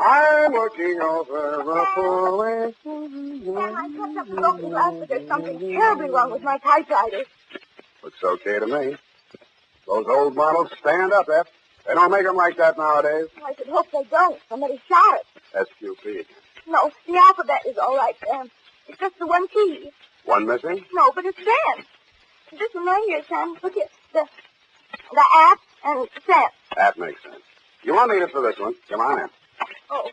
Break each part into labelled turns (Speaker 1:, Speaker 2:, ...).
Speaker 1: I'm looking over the four-way.
Speaker 2: Sam, I kept up broken glass, but there's something terribly wrong with my typewriter.
Speaker 1: Looks okay to me. Those old models stand up, Eph. They don't make them like that nowadays.
Speaker 2: I should hope they don't. Somebody shot it.
Speaker 1: SQP.
Speaker 2: No, the alphabet is all right, Sam. It's just the one key.
Speaker 1: One missing?
Speaker 2: No, but it's Sam. This one right here, Sam. Look at the app and Sam.
Speaker 1: That makes sense. You won't need it for this one. Come on in.
Speaker 2: Oh.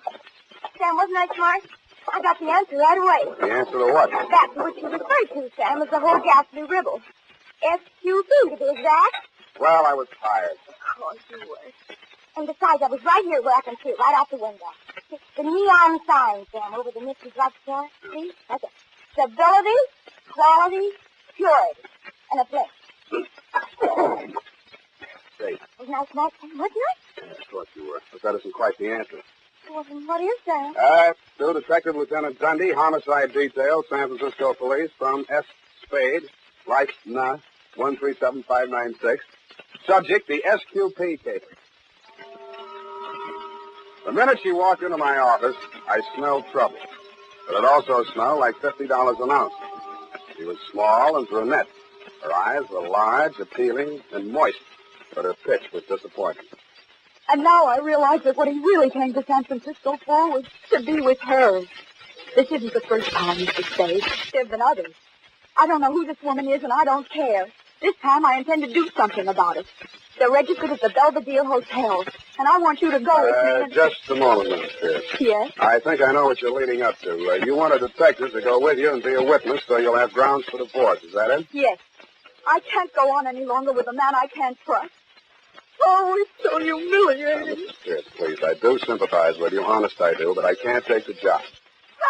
Speaker 2: Sam, wasn't I smart? I got the answer right away.
Speaker 1: The answer to what?
Speaker 2: That to which you referred to, Sam, is the whole ghastly ribble. SQP, to be exact.
Speaker 1: Well, I was tired.
Speaker 2: Of course you were. And besides, I was right here where I can see it, right out the window. The neon sign, Sam, over the Nifty drugstore. See? That's it. Stability, quality, purity. And a flame.
Speaker 1: Say.
Speaker 2: Wasn't I smart, Sam? Wasn't I?
Speaker 1: Yeah, of course you were. But that isn't quite the answer.
Speaker 2: Well, what is that?
Speaker 1: To Detective Lieutenant Dundee, Homicide Detail, San Francisco Police, from S. Spade, Life Na, 137596. Subject, the SQP Caper. The minute she walked into my office, I smelled trouble. But it also smelled like $50 an ounce. She was small and brunette. Her eyes were large, appealing, and moist, but her pitch was disappointing.
Speaker 2: And now I realize that what he really came to San Francisco for was to be with her. This isn't the first time, Mr. Spade. There have been others. I don't know who this woman is, and I don't care. This time I intend to do something about it. They're registered at the Belvedere Hotel, and I want you to go with me. And...
Speaker 1: Just a moment, Miss Pierce.
Speaker 2: Yes?
Speaker 1: I think I know what you're leading up to. You want a detective to go with you and be a witness so you'll have grounds for divorce. Is that it?
Speaker 2: Yes. I can't go on any longer with a man I can't trust. Oh, it's so humiliating.
Speaker 1: Mrs. Pierce, please, I do sympathize with you. Honest, I do, but I can't take the job.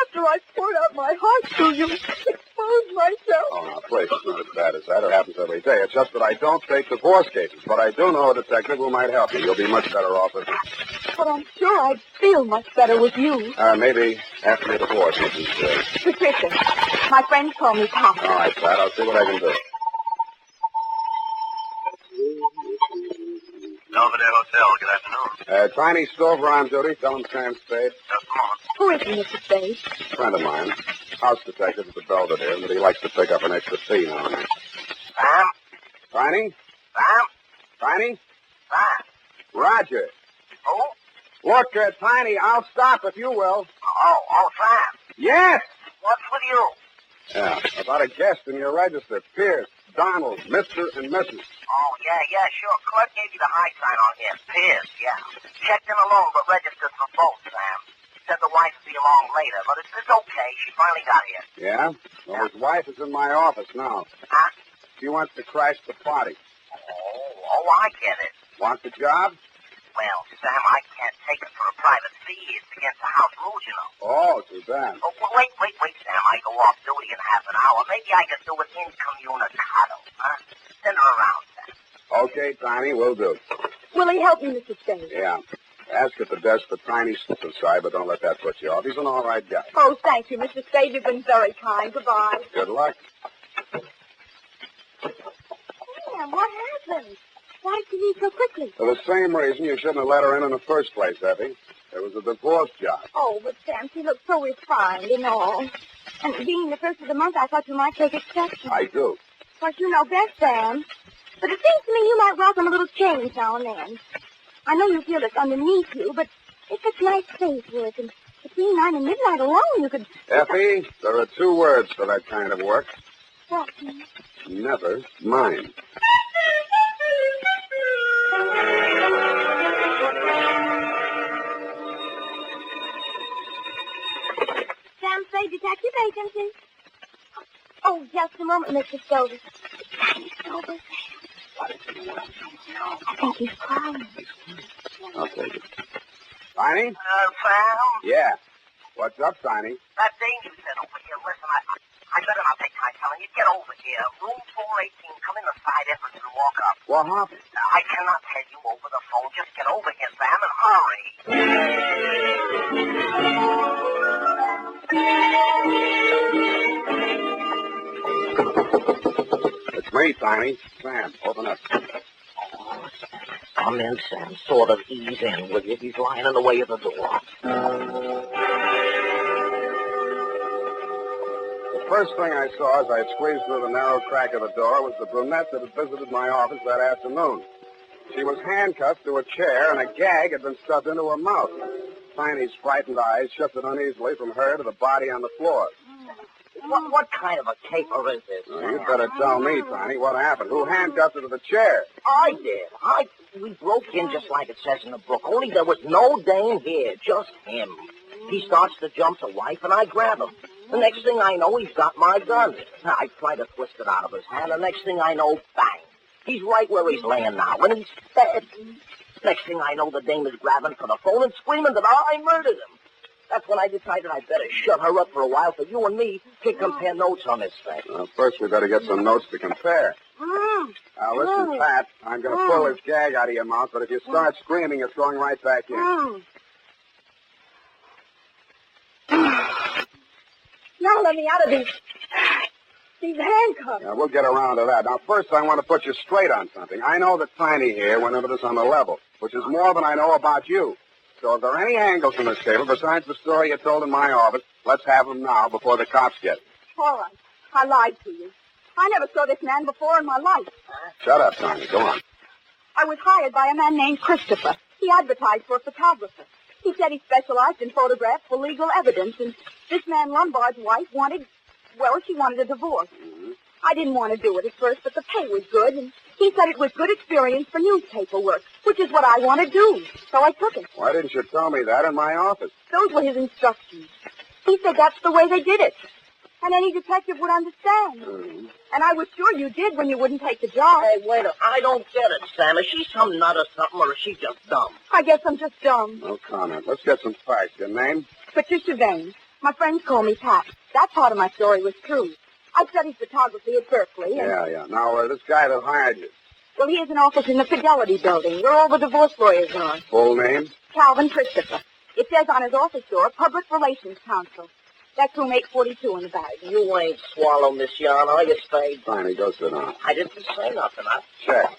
Speaker 2: After I poured out my heart to you, exposed myself.
Speaker 1: Oh, now, please, it's not as bad as that. It happens every day. It's just that I don't take divorce cases, but I do know a detective who might help you. You'll be much better off with him.
Speaker 2: But I'm sure I'd feel much better with you.
Speaker 1: Maybe after your divorce, Mrs. Pierce.
Speaker 2: Patricia. My friends call me Pop.
Speaker 1: All right, Pat, I'll see what I can do.
Speaker 3: Belvedere Hotel, good afternoon.
Speaker 1: Tiny Stover on duty. Tell him Sam Spade.
Speaker 3: Just a moment.
Speaker 2: Who is he, Mr. Spade?
Speaker 1: Friend of mine. House detective at the Belvedere, but he likes to pick up an extra fee now and then.
Speaker 3: Sam?
Speaker 1: Tiny?
Speaker 3: Sam?
Speaker 1: Tiny?
Speaker 3: Sam?
Speaker 1: Roger.
Speaker 3: Who?
Speaker 1: Look, Tiny, I'll stop if you will.
Speaker 3: Oh, Sam.
Speaker 1: Yes!
Speaker 3: What's with you?
Speaker 1: Yeah, about a guest in your register. Pierce, Donald, Mr. and Mrs.
Speaker 3: Oh, yeah, sure. Clerk gave you the high sign on here. Pierce, yeah. Checked in alone, but registered for both, Sam. Said the wife would be along later, but it's okay. She finally got here.
Speaker 1: Yeah? Well, his wife is in my office now.
Speaker 3: Huh?
Speaker 1: She wants to crash the party.
Speaker 3: Oh, I get it.
Speaker 1: Want the job?
Speaker 3: Well, Sam, I can't take it for a private fee. It's against the house rules, you know.
Speaker 1: Oh, too bad.
Speaker 3: Oh, well, wait, Sam. I go off duty in half an hour. Maybe I can do it incommunicado, huh? Send her around, Sam.
Speaker 1: Okay, Tiny, will do.
Speaker 2: Will he help me, Mr. Spade?
Speaker 1: Yeah. Ask at the desk for Tiny's side, but don't let that put you off. He's an all right guy.
Speaker 2: Oh, thank you, Mr. Spade. You've been very kind. Goodbye.
Speaker 1: Good luck.
Speaker 2: Sam, what happened? Why did you leave so quickly?
Speaker 1: For the same reason you shouldn't have let her in the first place, Effie. It was a divorce job.
Speaker 2: Oh, but Sam, she looked so refined and all. And being the first of the month, I thought you might take exception.
Speaker 1: I do.
Speaker 2: Of course, you know best, Sam. But it seems to me you might welcome a little change now and then. I know you feel it's underneath you, but it's such nice face work, and between 9 and midnight alone, you could...
Speaker 1: Effie, there are 2 words for that kind of work.
Speaker 2: What?
Speaker 1: Never mind.
Speaker 2: Sam Spade, detective agency. Oh, just a moment, Mr. Stover. Stover. I think he's crying.
Speaker 1: I'll take it. Tiny?
Speaker 3: Sam?
Speaker 1: Yeah. What's up, Tiny?
Speaker 3: That dame you sent over here. Listen, I better not take time telling you. Get over here. Room 418. Come in the side entrance and walk up.
Speaker 1: What happened?
Speaker 3: I cannot tell you over the phone. Just get over here, Sam, and hurry.
Speaker 1: me, Tiny. Sam, open up.
Speaker 3: Come in, Sam. Sort of ease in, will you? He's lying in the way of the door.
Speaker 1: The first thing I saw as I squeezed through the narrow crack of the door was the brunette that had visited my office that afternoon. She was handcuffed to a chair, and a gag had been stuffed into her mouth. Tiny's frightened eyes shifted uneasily from her to the body on the floor.
Speaker 3: What kind of a caper is this?
Speaker 1: Well, you'd better tell me, Tiny, what happened. Who handcuffed her to the chair?
Speaker 3: I did. We broke in just like it says in the book, only there was no Dane here, just him. He starts to jump the wife, and I grab him. The next thing I know, he's got my gun. I try to twist it out of his hand. The next thing I know, bang. He's right where he's laying now, and he's dead. Next thing I know, the dame is grabbing for the phone and screaming that I murdered him. That's when I decided I'd better shut her up for a while so you and me can compare notes on this thing.
Speaker 1: Well, first we better get some notes to compare. Now, listen, Pat, I'm going to pull this gag out of your mouth, but if you start screaming, it's going right back in.
Speaker 2: Now let me out of these handcuffs.
Speaker 1: Yeah, we'll get around to that. Now, first, I want to put you straight on something. I know that Tiny here went into this on the level, which is more than I know about you. So if there are any angles in this table besides the story you told in my office, let's have them now before the cops get it.
Speaker 2: All right. I lied to you. I never saw this man before in my life.
Speaker 1: Shut up, Tiny. Go on.
Speaker 2: I was hired by a man named Christopher. He advertised for a photographer. He said he specialized in photographs for legal evidence, and this man Lombard's wife she wanted a divorce. I didn't want to do it at first, but the pay was good, and he said it was good experience for newspaper work, which is what I want to do. So I took it.
Speaker 1: Why didn't you tell me that in my office?
Speaker 2: Those were his instructions. He said that's the way they did it. And any detective would understand. And I was sure you did when you wouldn't take the job.
Speaker 3: Hey, wait I don't get it, Sam. Is she some nut or something, or is she just dumb?
Speaker 2: I guess I'm just dumb.
Speaker 1: No comment. Let's get some facts. Your name?
Speaker 2: Patricia Vane. My friends call me Pat. That part of my story was true. I studied photography at Berkeley.
Speaker 1: Yeah. Now, this guy that hired you.
Speaker 2: Well, he has an office in the Fidelity Building, where all the divorce lawyers are.
Speaker 1: Full name?
Speaker 2: Calvin Christopher. It says on his office door, Public Relations Counsel. That's room 842 in the bag.
Speaker 3: You ain't swallowed this yarn, are you, Spade?
Speaker 1: Tiny, go sit down.
Speaker 3: I didn't say nothing.
Speaker 1: Check.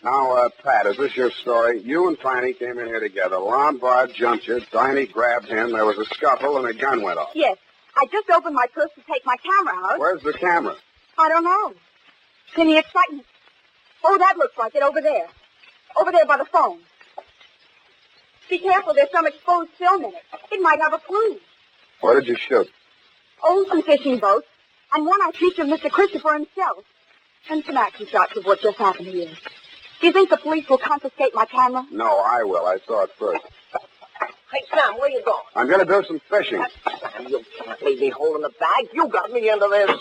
Speaker 1: Now, Pat, is this your story? You and Tiny came in here together. Lombard jumped you. Tiny grabbed him. There was a scuffle, and a gun went off.
Speaker 2: Yes. I just opened my purse to take my camera out.
Speaker 1: Where's the camera?
Speaker 2: I don't know. In the excitement. Oh, that looks like it over there. Over there by the phone. Be careful, there's some exposed film in it. It might have a clue.
Speaker 1: What did you shoot?
Speaker 2: Oh, some fishing boats. And one I featured Mr. Christopher himself. And some action shots of what just happened here. Do you think the police will confiscate my camera?
Speaker 1: No, I will. I saw it first.
Speaker 3: Hey, Sam, where you going?
Speaker 1: I'm going to do some fishing.
Speaker 3: Sam, you can't leave me holding the bag. You got me into this.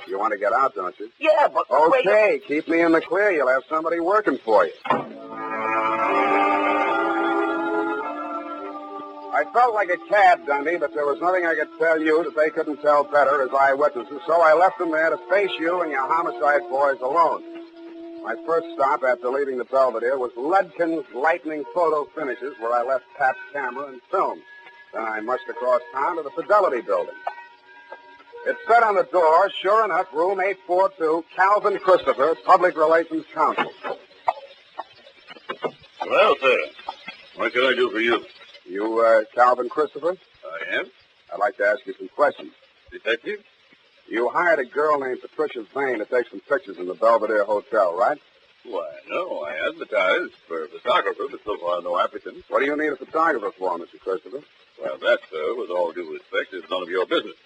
Speaker 1: You want to get out, don't you?
Speaker 3: Yeah, but...
Speaker 1: Okay, keep me in the clear. You'll have somebody working for you. I felt like a cad, Dundee, but there was nothing I could tell you that they couldn't tell better as eyewitnesses, so I left them there to face you and your homicide boys alone. My first stop after leaving the Belvedere was Ledkin's Lightning Photo Finishes, where I left Pat's camera and film. Then I mushed across town to the Fidelity Building. It said on the door, sure enough, room 842, Calvin Christopher, Public Relations Counsel.
Speaker 4: Well, sir, what can I do for you?
Speaker 1: You, Calvin Christopher?
Speaker 4: I am.
Speaker 1: I'd like to ask you some questions.
Speaker 4: Detective?
Speaker 1: You hired a girl named Patricia Vane to take some pictures in the Belvedere Hotel, right?
Speaker 4: Why, no, I advertised for a photographer, but so far no applicants.
Speaker 1: What do you need a photographer for, Mr. Christopher?
Speaker 4: Well, that, sir, with all due respect, is none of your business.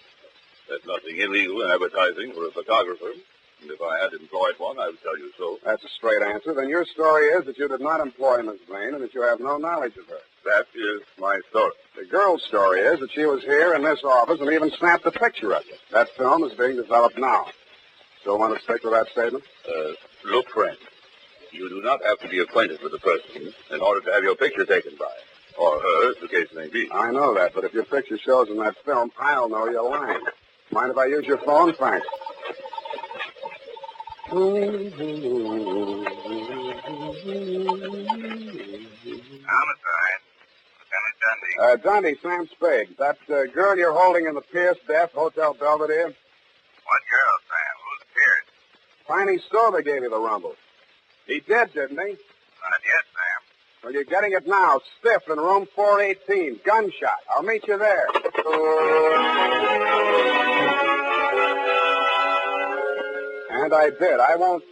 Speaker 4: There's nothing illegal in advertising for a photographer. And if I had employed one, I would tell you so.
Speaker 1: That's a straight answer. Then your story is that you did not employ Miss Vane and that you have no knowledge of her.
Speaker 4: That is my story.
Speaker 1: The girl's story is that she was here in this office and even snapped a picture of you. That film is being developed now. Still want to stick with that statement?
Speaker 4: Look, friend, you do not have to be acquainted with the person in order to have your picture taken by. Or her, as the case may be.
Speaker 1: I know that, but if your picture shows in that film, I'll know you're lying. Mind if I use your phone? Thanks.
Speaker 5: Homicide. Lieutenant Dundee.
Speaker 1: Dundee, Sam Spade. That girl you're holding in the Pierce Death, Hotel Belvedere?
Speaker 5: What girl, Sam? Who's Pierce?
Speaker 1: Tiny Stover gave you the rumble. He did, didn't he?
Speaker 5: Not yet, Sam.
Speaker 1: Well, you're getting it now, stiff in room 418. Gunshot. I'll meet you there. And I did. I won't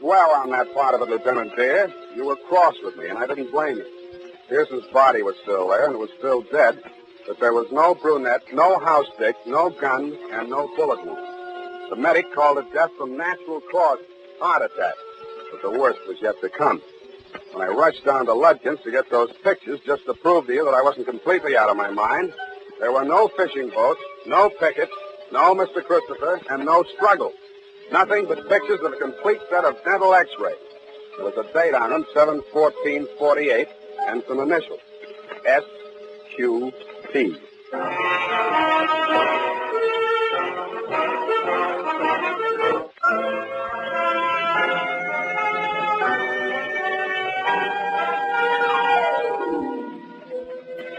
Speaker 1: dwell on that part of it, Lieutenant Deere. You were cross with me, and I didn't blame you. Pearson's body was still there, and it was still dead, but there was no brunette, no house stick, no gun, and no bullet wound. The medic called it death from natural causes, heart attack, but the worst was yet to come. When I rushed down to Ludkin's to get those pictures just to prove to you that I wasn't completely out of my mind, there were no fishing boats, no pickets, no Mr. Christopher, and no struggle. Nothing but pictures of a complete set of dental x-rays. There was a date on them, 7/14/48, and some initials, SQP.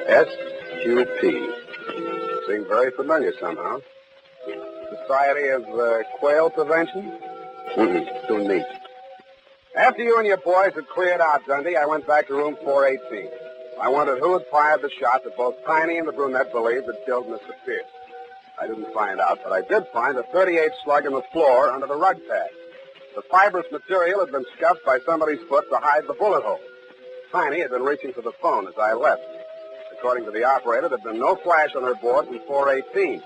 Speaker 1: SQP. Seemed very familiar somehow. Society of Quail Prevention? Too neat. After you and your boys had cleared out, Dundee, I went back to room 418. I wondered who had fired the shot that both Tiny and the brunette believed had killed Mr. Pierce. I didn't find out, but I did find a .38 slug in the floor under the rug pad. The fibrous material had been scuffed by somebody's foot to hide the bullet hole. Tiny had been reaching for the phone as I left. According to the operator, there had been no flash on her board from 418.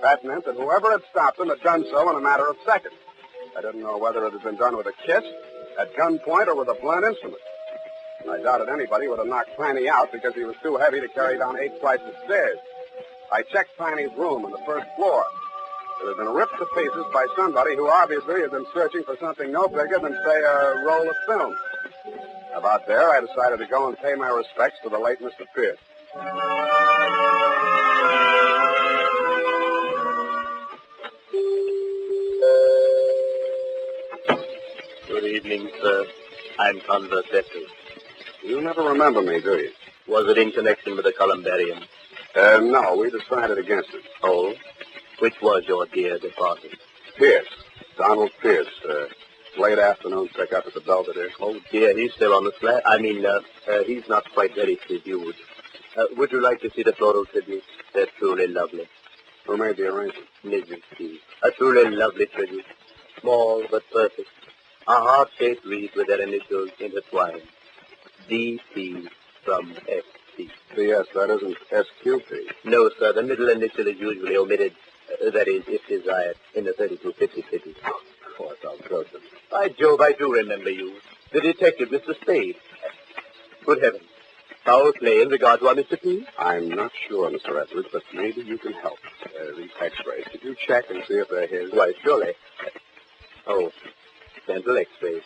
Speaker 1: That meant that whoever had stopped them had done so in a matter of seconds. I didn't know whether it had been done with a kiss, at gunpoint, or with a blunt instrument. I doubted anybody would have knocked Tiny out because he was too heavy to carry down 8 flights of stairs. I checked Tiny's room on the first floor. It had been ripped to pieces by somebody who obviously had been searching for something no bigger than, say, a roll of film. About there, I decided to go and pay my respects to the late Mr. Pierce.
Speaker 6: Good evening, sir. I'm Confrontation.
Speaker 1: You never remember me, do you?
Speaker 6: Was it in connection with the columbarium?
Speaker 1: No, we decided against it.
Speaker 6: Oh? Which was your dear departed?
Speaker 1: Pierce. Donald Pierce. Late afternoon pickup at the Belvedere.
Speaker 6: Oh, dear, he's still on the flat. He's not quite ready to be viewed. Would you like to see the floral tribute? They're truly lovely.
Speaker 1: Who made the arrangement?
Speaker 6: Mrs. P. A truly lovely tribute. Small but perfect. A heart-shaped wreath with their initials intertwined. D.P. from S.C.
Speaker 1: P.S., that isn't SQP.
Speaker 6: No, sir. The middle initial is usually omitted. That is, if desired, in the 3250 city.
Speaker 1: Of course, I'll coach it.
Speaker 6: By Jove, I do remember you. The detective, Mr. Spade. Good heavens. Foul play in regard to our Mr. P?
Speaker 1: I'm not sure, Mr. Etheridge, but maybe you can help. These x-rays. Could you check and see if they're his?
Speaker 6: Why, surely. Oh, dental x-rays.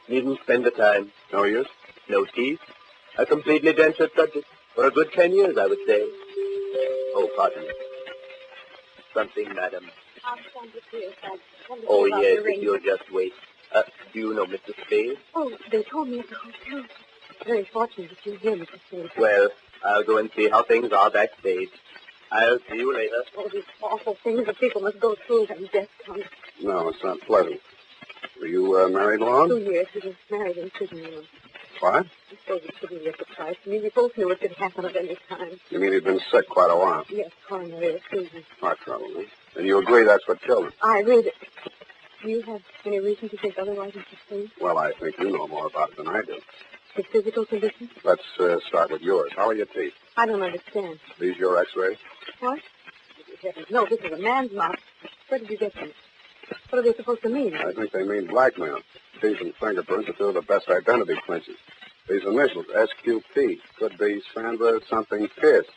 Speaker 6: Needn't spend the time.
Speaker 1: No use?
Speaker 6: No teeth. A completely dentured subject. For a good 10 years, I would say. Oh, pardon me. Something, madam.
Speaker 2: I'll stand with you.
Speaker 6: Oh, yes, if you'll just wait. Do you know Mr. Spade?
Speaker 2: Oh, they told me at the hotel. Very fortunate that you're here, Mr. Spade.
Speaker 6: Well, I'll go and see how things are backstage. I'll see you later.
Speaker 2: Oh, these awful things that people must go through when death comes.
Speaker 1: No, it's not pleasant. Were you married long?
Speaker 2: 2 years. We were married in prison.
Speaker 1: What?
Speaker 2: I suppose it couldn't be a surprise to me. We both knew it could happen at any time.
Speaker 1: You mean he'd been sick quite a while?
Speaker 2: Yes, coronary effusion.
Speaker 1: Heart trouble, huh? And you agree that's what killed him?
Speaker 2: I agree that... Do you have any reason to think otherwise, Mr. Spade?
Speaker 1: Well, I think you know more about it than I do.
Speaker 2: His physical condition?
Speaker 1: Let's start with yours. How are your teeth?
Speaker 2: I don't understand.
Speaker 1: These your x-rays?
Speaker 2: What? Heavens, no, this is a man's mouth. Where did you get them? What are they supposed to mean?
Speaker 1: I think they mean blackmail. Teeth and fingerprints are two of the best identity clinches. These initials, SQP, could be Sandra something Pierce.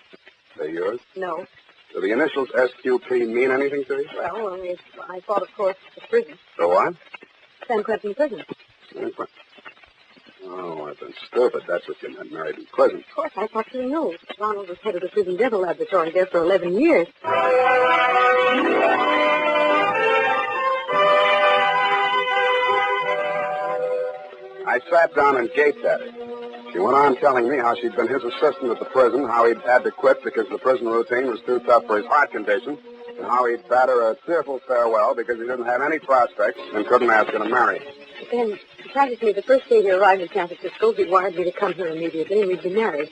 Speaker 1: They're yours?
Speaker 2: No.
Speaker 1: Do the initials SQP mean anything to you?
Speaker 2: Well, I thought, of course, the prison.
Speaker 1: The what?
Speaker 2: San Quentin prison.
Speaker 1: Oh, I've been stupid. That's what you meant, married in prison.
Speaker 2: Of course, I thought you knew. Ronald was head of the prison dental laboratory there for 11 years.
Speaker 1: I sat down and gaped at her. She went on telling me how she'd been his assistant at the prison, how he'd had to quit because the prison routine was too tough for his heart condition, And how he'd bade her a tearful farewell because he didn't have any prospects and couldn't ask her to marry him.
Speaker 7: Then, practically the first day he arrived in San Francisco, he wired me to come here immediately, and we'd be married.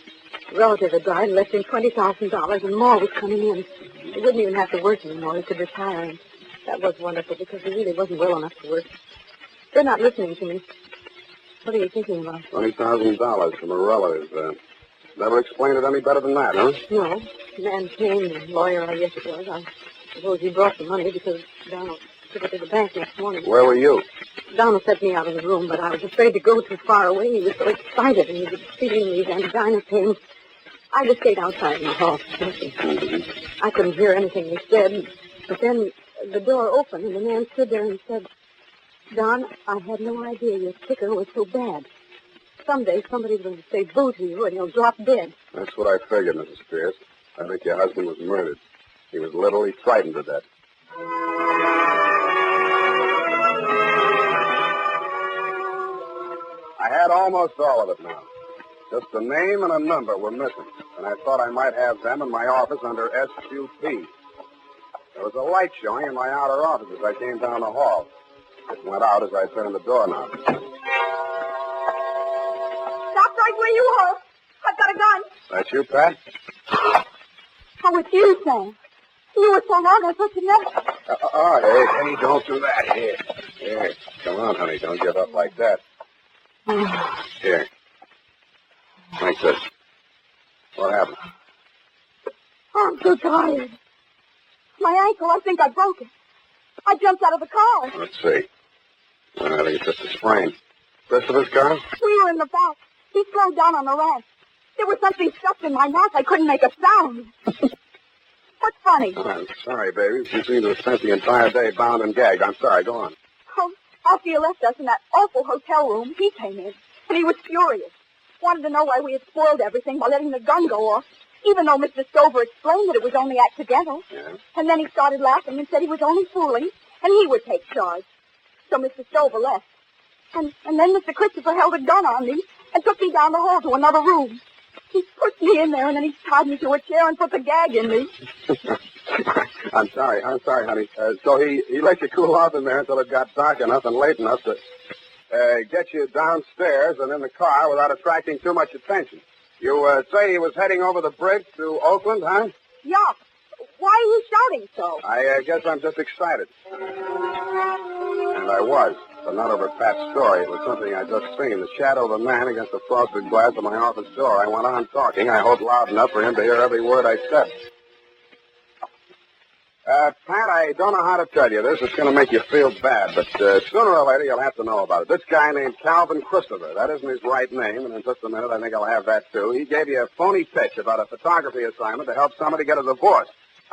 Speaker 7: A relative had died and left him $20,000, and more was coming in. He wouldn't even have to work anymore. He could retire, and that was wonderful because he really wasn't well enough to work. They're not listening to me. What are you thinking about?
Speaker 1: $20,000 from a relative. Never explained it any better than that, huh?
Speaker 7: No. The man came, the lawyer, I guess it was. I suppose he brought the money because Donald took it to the bank next morning.
Speaker 1: Where were you?
Speaker 7: Donald set me out of the room, but I was afraid to go too far away. He was so excited, and he was feeling these angina pains. I just stayed outside in the hall. I couldn't hear anything he said, but then the door opened, and the man stood there and said, Don, I had no idea your ticker was so bad. Someday somebody's going to say boo to you, and you'll drop dead.
Speaker 1: That's what I figured, Mrs. Pierce. I think your husband was murdered. He was literally frightened to death. I had almost all of it now. Just a name and a number were missing, and I thought I might have them in my office under SQP. There was a light showing in my outer office as I came down the hall. It went out as I turned the doorknob.
Speaker 2: Stop right where you are. I've got a gun.
Speaker 1: That you, Pat?
Speaker 2: Oh, it's you, Sam. You were so long, I thought you'd never...
Speaker 1: Hey, don't do that. Here. Come on, honey, don't give up like that. Here. Like this. What happened?
Speaker 2: Oh, I'm so tired. My ankle, I think I broke it. I jumped out of the car.
Speaker 1: Let's see. I think it's just a sprain. Christopher's car?
Speaker 2: We were in the back. He slowed down on the ramp. There was something stuffed in my mouth. I couldn't make a sound. What's funny?
Speaker 1: Oh, I'm sorry, baby. You seem to have spent the entire day bound and gagged. I'm sorry. Go on.
Speaker 2: Oh, after you left us in that awful hotel room, he came in, and he was furious. Wanted to know why we had spoiled everything by letting the gun go off, even though Mr. Stover explained that it was only accidental.
Speaker 1: Yeah?
Speaker 2: And then he started laughing and said he was only fooling, and he would take charge. So Mr. Stover left. And then Mr. Christopher held a gun on me and took me down the hall to another room. He pushed me in there, and then he tied me to a chair and put the gag in me.
Speaker 1: I'm sorry, honey. So he let you cool off in there until it got dark enough and late enough to get you downstairs and in the car without attracting too much attention. You say he was heading over the bridge to Oakland, huh?
Speaker 2: Yeah. Why are you shouting so?
Speaker 1: I guess I'm just excited. And I was, but not over Pat's story. It was something I just seen. The shadow of a man against the frosted glass of my office door. I went on talking. I hoped loud enough for him to hear every word I said. Pat, I don't know how to tell you this. It's going to make you feel bad, but sooner or later you'll have to know about it. This guy named Calvin Christopher, that isn't his right name, and in just a minute I think I'll have that too. He gave you a phony pitch about a photography assignment to help somebody get a divorce.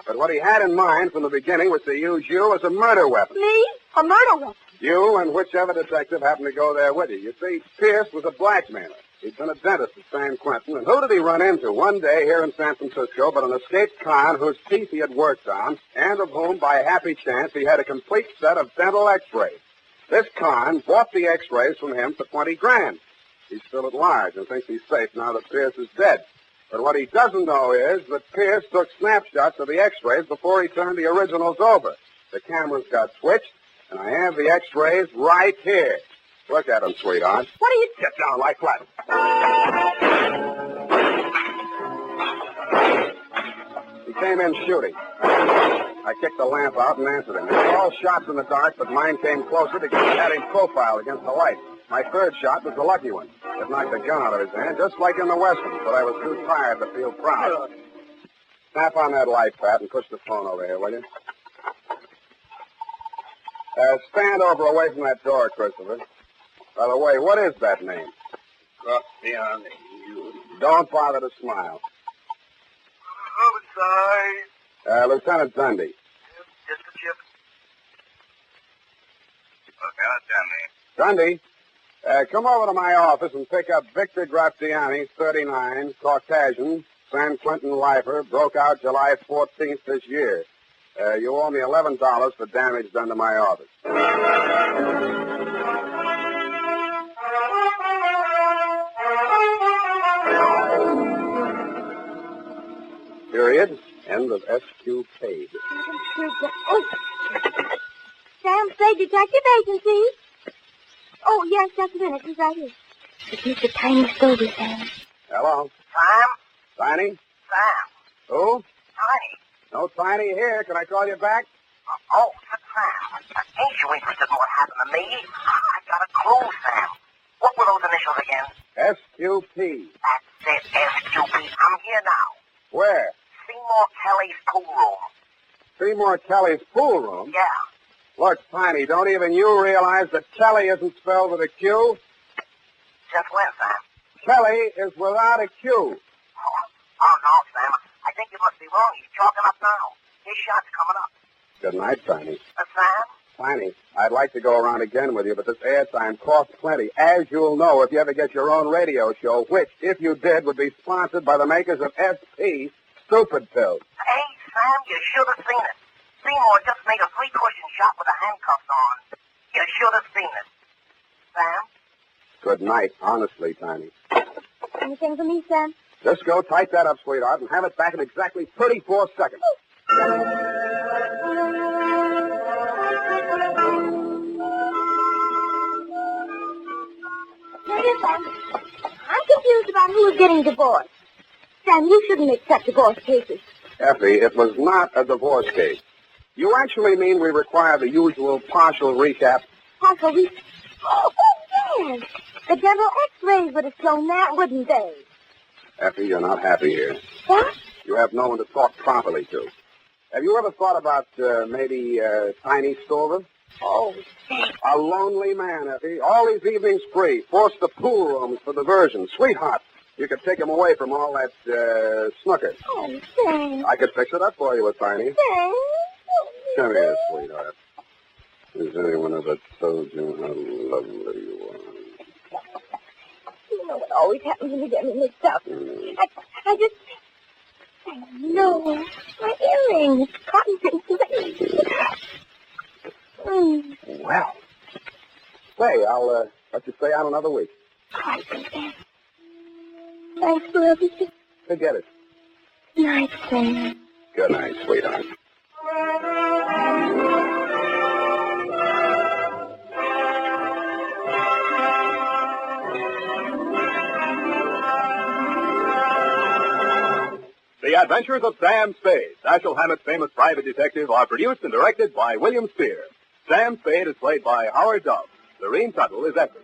Speaker 1: But what he had in mind from the beginning was to use you as a murder weapon.
Speaker 2: Me? A murder weapon?
Speaker 1: You and whichever detective happened to go there with you. You see, Pierce was a blackmailer. He'd been a dentist at San Quentin, and who did he run into one day here in San Francisco but an escaped con whose teeth he had worked on, and of whom, by happy chance, he had a complete set of dental x-rays. This con bought the x-rays from him for $20,000. He's still at large and thinks he's safe now that Pierce is dead. But what he doesn't know is that Pierce took snapshots of the x-rays before he turned the originals over. The cameras got switched, and I have the x-rays right here. Look at them, sweetheart.
Speaker 2: What are you...
Speaker 1: Get down, lie flat. He came in shooting. I kicked the lamp out and answered him. They were all shots in the dark, but mine came closer because it had him profiled against the light. My third shot was the lucky one. It knocked the gun out of his hand, just like in the Western, but I was too tired to feel proud. Snap on that light, Pat, and push the phone over here, will you? Stand over away from that door, Christopher. By the way, what is that name?
Speaker 5: Graziani.
Speaker 1: Don't bother to smile.
Speaker 5: Homicide.
Speaker 1: Lieutenant Dundee.
Speaker 5: Just a chip. Lieutenant Dundee.
Speaker 1: Dundee, come over to my office and pick up Victor Graziani, 39, Caucasian, San Quentin lifer, broke out July 14th this year. You owe me $11 for damage done to my office. Period. End of SQ Paid.
Speaker 2: Oh. Sam Spade Detective Agency. Oh, yes, just a minute. He's right here. It's Mr. Tiny Stovey, Sam.
Speaker 1: Hello.
Speaker 3: Sam?
Speaker 1: Tiny?
Speaker 3: Sam.
Speaker 1: Who?
Speaker 3: Tiny.
Speaker 1: No Tiny here. Can I call you back?
Speaker 3: Oh, Sam. Ain't you interested in what happened to me? I got a clue, Sam. What were those initials again?
Speaker 1: SQP.
Speaker 3: That's it, SQP. I'm here now.
Speaker 1: Where?
Speaker 3: Seymour Kelly's pool room.
Speaker 1: Seymour Kelly's pool room?
Speaker 3: Yeah.
Speaker 1: Look, Tiny, don't even you realize that Kelly isn't spelled with a Q?
Speaker 3: Since when, Sam?
Speaker 1: Kelly is without a Q.
Speaker 3: Oh, no, Sam. I think you must be wrong. He's chalking up now. His shot's coming up.
Speaker 1: Good night, Tiny.
Speaker 3: Sam?
Speaker 1: Tiny, I'd like to go around again with you, but this airtime costs plenty. As you'll know if you ever get your own radio show, which, if you did, would be sponsored by the makers of SP Stupid Pills.
Speaker 3: Hey, Sam, you should have seen it. Seymour just made a three-cushion shot with the handcuffs on. You should have seen it. Sam?
Speaker 1: Good night, honestly, Tiny.
Speaker 2: Anything for me, Sam?
Speaker 1: Just go type that up, sweetheart, and have it back in exactly 34 seconds.
Speaker 2: Now, dear Sam, I'm confused about who is getting divorced. Sam, you shouldn't accept divorce cases.
Speaker 1: Effie, it was not a divorce case. You actually mean we require the usual partial recap?
Speaker 2: Partial Oh, yes. The dental X-rays would have shown that, wouldn't they?
Speaker 1: Effie, you're not happy here.
Speaker 2: What?
Speaker 1: You have no one to talk properly to. Have you ever thought about maybe Tiny Stover?
Speaker 2: Oh, thanks.
Speaker 1: A lonely man, Effie. All these evenings free. Forced to pool rooms for diversion. Sweetheart, you could take him away from all that snooker.
Speaker 2: Oh, thanks.
Speaker 1: I could fix it up for you with Tiny.
Speaker 2: Thanks.
Speaker 1: Come here, sweetheart. Has anyone ever told you how lovely you are?
Speaker 2: You know what always happens when you get me mixed up. I just... No, my earrings. Cotton picks.
Speaker 1: Well, say, I'll let you stay out another week.
Speaker 2: Quite Sam. Thanks for everything.
Speaker 1: Forget it.
Speaker 2: Good night, Sam.
Speaker 1: Good night, sweetheart.
Speaker 8: The Adventures of Sam Spade, Dashiell Hammett's famous private detective, are produced and directed by William Spear. Sam Spade is played by Howard Dove. Lorene Tuttle is Effie.